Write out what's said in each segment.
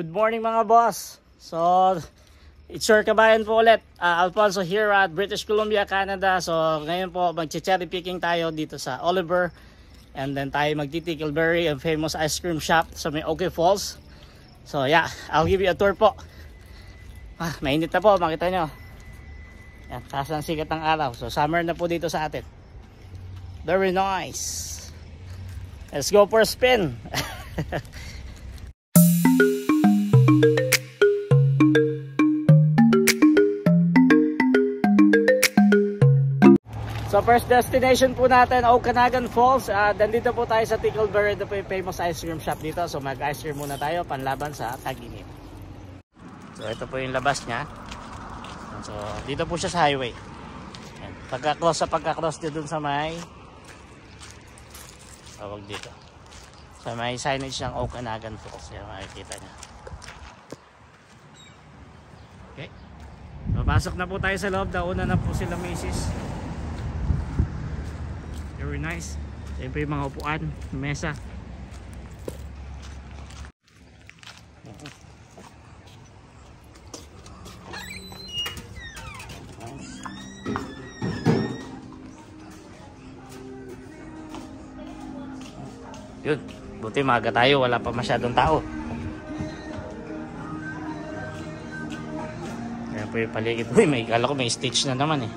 Good morning mga boss. So, it's your kabayan po ulit. Alfonso here at British Columbia, Canada. So, ngayon po mag-cherry picking tayo dito sa Oliver. And then tayo magti-Tickleberry, a famous ice cream shop sa may Oakey Falls. So, yeah, I'll give you a tour po. Mainit na po, makita nyo. Yan, taas ng sikat ng araw. So, summer na po dito sa atin. Very nice. Let's go for a spin. So first destination po natin, Okanagan Falls. Nandito po tayo sa Tickleberry. Ito po yung famous ice cream shop dito. So mag ice cream muna tayo panlaban sa tag-init. So ito po yung labas nya. So dito po siya sa highway. Pagka-cross dito sa may tawag dito. Sa may signage ng Okanagan Falls. Yan makikita nya. Okay. Papasok na po tayo sa loob. Dauna na po sila Macy's. Very nice. Ayan po yung mga upuan, mesa. Yun, buti maaga tayo, wala pa masyadong tao. Ayan po yung paligid. Uy, kala ko may stage na naman eh.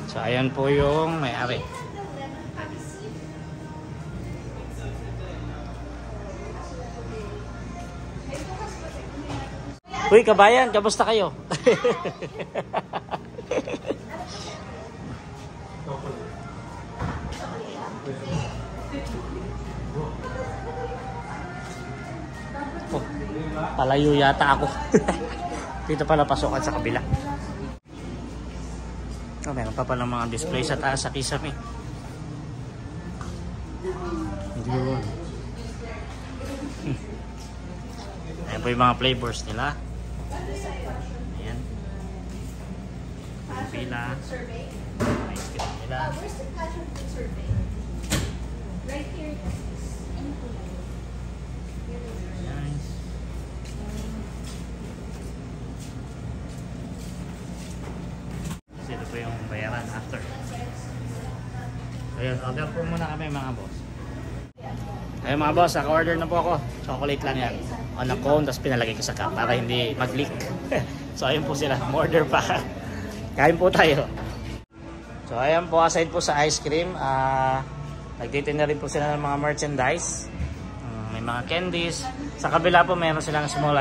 So ayan po yung may-ari. Uy kabayan, kamusta kayo? Oh, palayo yata ako. Dito pala pasokan sa kabila. Oh, meron pa palang mga display sa taas sa Kisame. Yun. Ayan po yung mga flavors nila. Ayan. Yung pila. Ice cream nila. Ito po yung bayaran after. Ayun, order po muna kami mga boss. Ayun mga boss, naka-order na po ako. Chocolate lang yan. On a cone, tapos pinalagay ko sa cup para hindi mag-leak. So ayun po sila, order pa. Kain po tayo. So ayun po, aside po sa ice cream, nagtitinda rin po sila ng mga merchandise. May mga candies. Sa kabila po meron silang small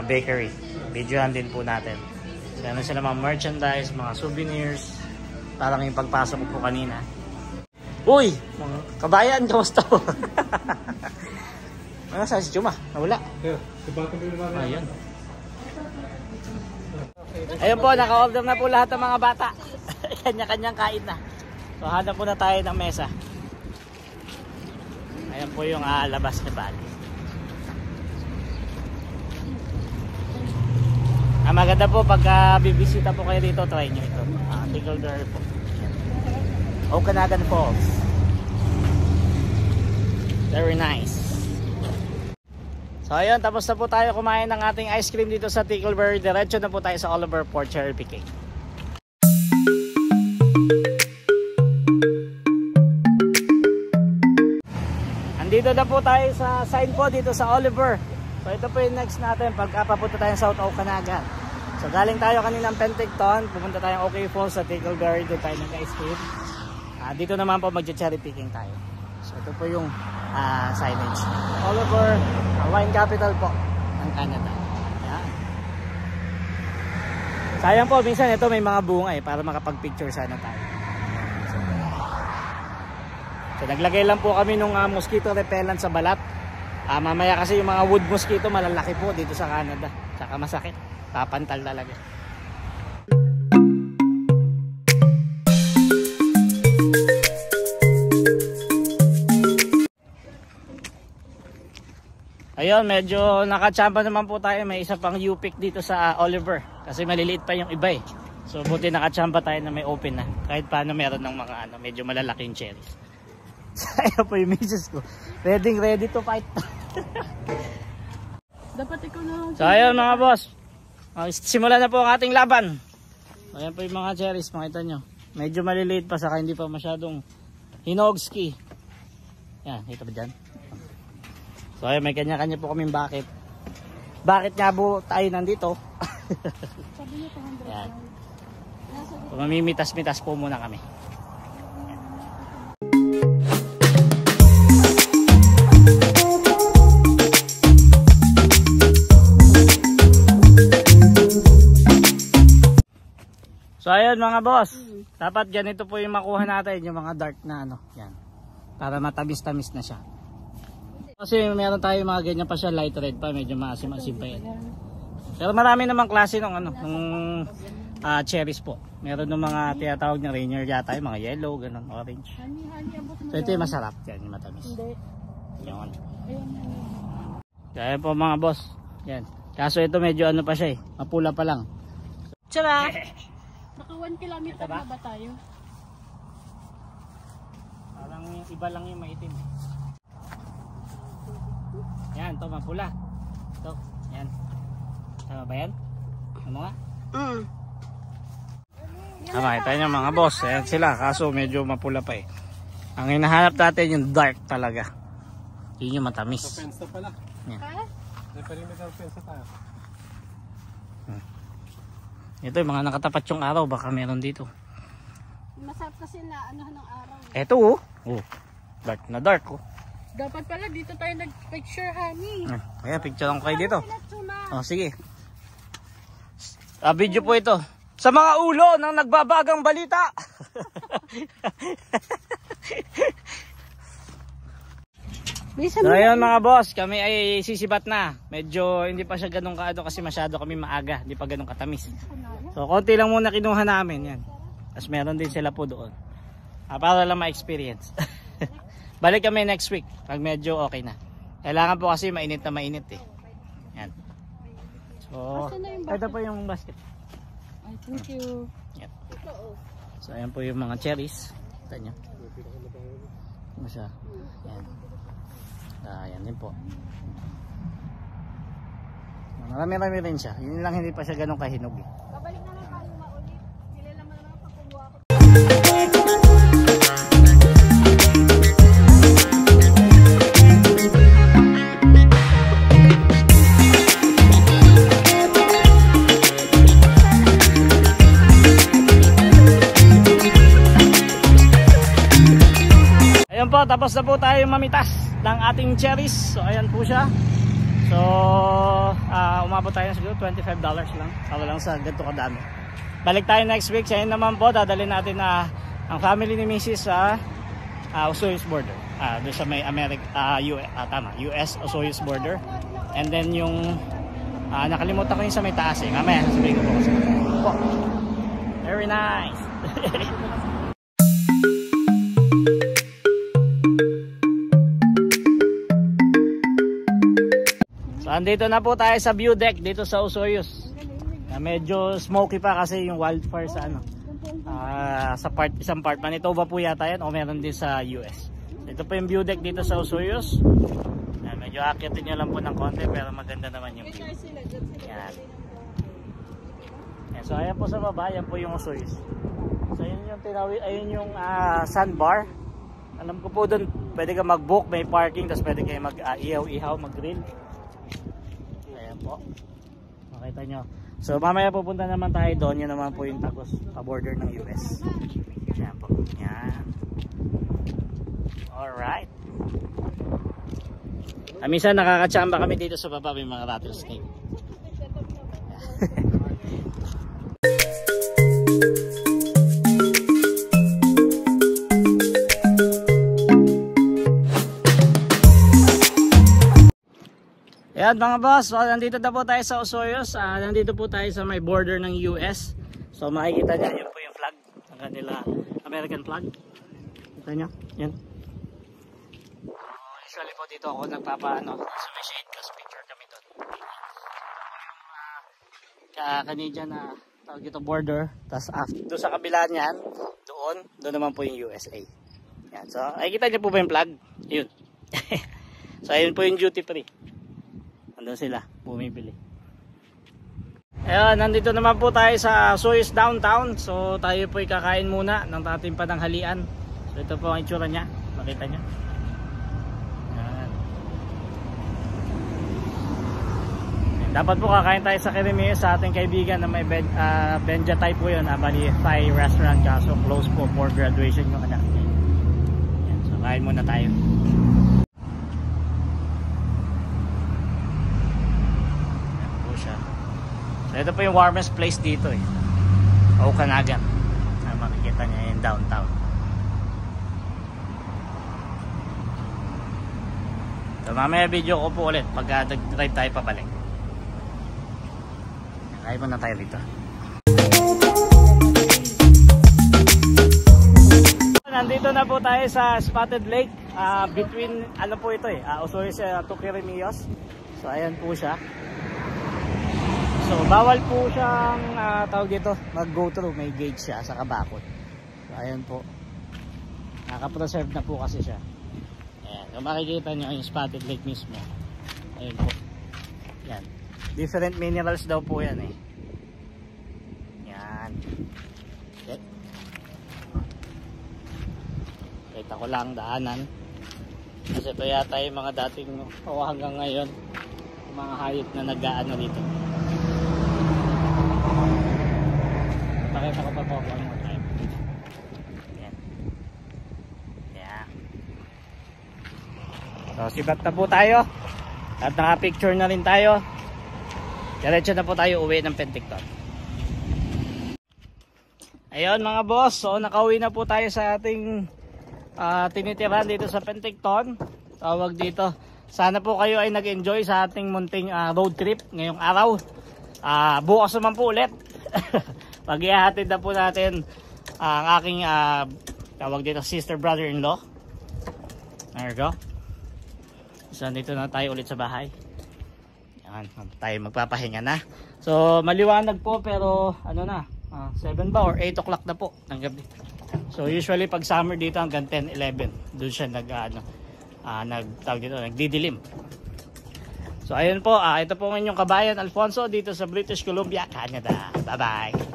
bakery. Videohan din po natin. Meron sila mga merchandise, mga souvenirs. Parang yung pagpasok ko po kanina. Uy! Mga kabayan, kamusta po? Ano sa si Chuma? Nawala. Ayun. Ayun po, naka-order na po lahat ng mga bata. Kanya-kanyang kain na. So hanap po na tayo ng mesa. Ayun po yung labas ni Bali. Maganda po pagka bibisita po kayo dito, try nyo ito. Tickleberry po. Okanagan Falls. Very nice. So ayun, tapos na po tayo kumain ng ating ice cream dito sa Tickleberry. Diretso na po tayo sa Oliver for cherry picking. Andito na po tayo sa sign po dito sa Oliver. So ito po yung next natin pagka papunta tayo sa South Okanagan. So galing tayo kaninang Penticton, pupunta tayong Oakey Falls sa Tickleberry, doon tayo nag-ice cream. Dito naman po mag-cherry picking tayo. So ito po yung signage. Oliver, wine capital po ng Canada. Ayan. Sayang po, minsan ito may mga bunga para makapag-picture sana tayo. So naglagay lang po kami nung mosquito repellent sa balat. Mamaya kasi yung mga wood mosquito malalaki po dito sa Canada. Saka masakit. Papantal talaga. Ayun, medyo nakachamba naman po tayo. May isa pang U-pick dito sa Oliver. Kasi maliliit pa yung iba eh. So buti nakachamba tayo na may open na. Kahit paano meron ng mga medyo malalaking cherries. Ayan po yung misis ko. Ready to fight. Dapat ikaw na lang. So ayun mga boss. Simulan na po ang ating laban. Ayan po yung mga cherries, makita nyo. Medyo maliliit pa, saka hindi pa masyadong hinogski. Yan, ito ba dyan? So ayun, may kanya-kanya po kaming bakit. Bakit nga po tayo nandito? Sabi niyo 200 Yan. lang. Mamimitas-mitas po muna kami. So ayun mga boss, dapat ganito po yung makuha natin, yung mga dark na ano, yan. Para matamis-tamis na siya. Kasi meron tayo mga ganyan pa siya, light red pa, medyo maasim-asim pa yan. Pero marami namang klase ng ano, ng cherries po. Meron ng mga tinatawag na Rainier yata, yung mga yellow, ganun, orange. Honey, abot mo. So ito yung masarap, yan yung matamis. Hindi. Yan. Ayan, Kaya po mga boss, yan. Kaso ito medyo ano pa siya eh, mapula pa lang. Tara! Naka 1 kilometer na ba tayo? Parang iba lang yung maitim. Yan, to mapula. To, yan. Tama ba yan? Ano nga? Tama, ito nyo mga boss. Ayan sila, kaso medyo mapula pa eh. Ang hinahanap natin yung dark talaga. Yun yung matamis. So, fence na pala. Yan. May perimeter fence na tayo. Ito yung mga nakatapat yung araw, baka meron dito. Masarap kasi na ano ng araw. Ito oh. Oh, dark na dark oh. Dapat pala dito tayo nag-picture, honey. Kaya picture lang kayo dito. Tuna. Oh, sige. Video po ito. Sa mga ulo ng nagbabagang balita. So ayun mga boss, kami ay sisibat na. Medyo hindi pa siya ganun kaado kasi masyado kami maaga. Hindi pa ganun katamis. So konti lang muna kinuha namin yan. Tapos meron din sila po doon. Para lang ma-experience. Balik kami next week pag medyo okay na. Kailangan po kasi mainit na mainit eh. Yan. So, ito po yung basket. Ay, thank you. Yan. So ayan po yung mga cherries. Kita nyo. Ano siya? Yan. Yan din po. Marami-rami rin siya. Yun lang hindi pa siya ganun kahinog eh. Babalik na lang tayo maulit. Pili naman naman pag kumuha ko. Ayun po, tapos na po tayo mamitas ng ating cherries. So ayan po siya. So umabot tayo na siguro $25 lang. Saka lang sa ganito kadami. Balik tayo next week. Sa naman po, dadalhin natin na ang family ni Mrs. sa Osoyoos border. Doon sa may US Osoyoos border. And then yung nakalimutan ko yung sa may taas eh. Mamaya sasabihin ko po kasi. Very nice. So andito na po tayo sa view deck dito sa Osoyoos. Medyo smoky pa kasi yung wildfire sa ano. Sa isang part Manitoba po yata yan o meron din sa US. Ito po yung view deck dito sa Osoyoos. Medyo akitin nyo lang po ng konti pero maganda naman yung view. Yan. So ayan po sa baba, yan po yung Osoyoos. So ayun yung ayun yung sandbar. Alam ko po doon pwede ka mag-book, may parking, tapos pwede kayo mag-ihaw-ihaw, mag-grill. Ayan po. Makita nyo. So mamaya pupunta naman tayo doon. Yun naman po yung tagos sa border ng US. Ayan po. Ayan. Alright. Minsan nakakatsamba kami dito sa baba. May mga rattlesnake. Ayan mga boss, so, nandito na po tayo sa Osoyoos. Nandito po tayo sa may border ng US. So makikita nyo, yun po yung flag. Ang kanila American flag. Kita nyo, yan. Usually po dito ako nagpapaano sa may shade kasi picture kami doon. Canadian na tawag dito border. Tapos doon sa kabila niyan, doon naman po yung USA. Yan. So, ay kita niyo po ba yung plug? Yun. So, ayun po yung duty free. Andun sila, bumibili. Ayun, nandito naman po tayo sa Soyuz Downtown. So, tayo po kakain muna ng ating pananghalian. So, ito po ang itsura niya. Makita niyo. Yan. Dapat po kakain tayo sa Kirimias sa ating kaibigan na may Benja type po yun. Bali, Thai restaurant. Kaso close po for graduation yung anak niya. Yan. So, kain muna tayo. So, ito po yung warmest place dito eh. Okanagan. Makikita niya yung downtown. So, mamaya video ko po ulit pag drive tayo pabalik. Kaya muna tayo dito. Nandito na po tayo sa Spotted Lake. Between, ano po ito eh, Osorio to Quirimios. So, ayan po siya. So, bawal po siyang tawag dito, mag-go through, may gate siya sa kabakod. So, ayan po. Naka-preserve na po kasi siya. Ayan. Kung makikita nyo yung Spotted Lake mismo. Ayan po. Yan. Different minerals daw po yan eh. Yan. Okay. Kita ko lang daanan. Kasi ito yata yung mga dating o hanggang ngayon. Yung mga hayop na nag-aano dito. Pakita ko pa po one more time. Yan. Yeah. So, sibat na po tayo. At naka-picture na rin tayo. Diretso na po tayo uwi ng Penticton. Ayun mga boss. So, nakauwi na po tayo sa ating tinitirahan dito sa Penticton. Tawag dito. Sana po kayo ay nag-enjoy sa ating munting road trip ngayong araw. Bukas naman po ulit. Pag-ihatid na po natin ang aking tawag dito sister brother-in-law. There you go. So dito na tayo ulit sa bahay. Yan, tayo magpapahinga na. So maliwanag po pero ano na 7 ba or 8 o'clock na po ng gabi. So usually pag summer dito hanggang 10, 11 doon siya nagdidilim. So ayun po, ito po ang inyong kabayan Alfonso dito sa British Columbia, Canada. Bye bye.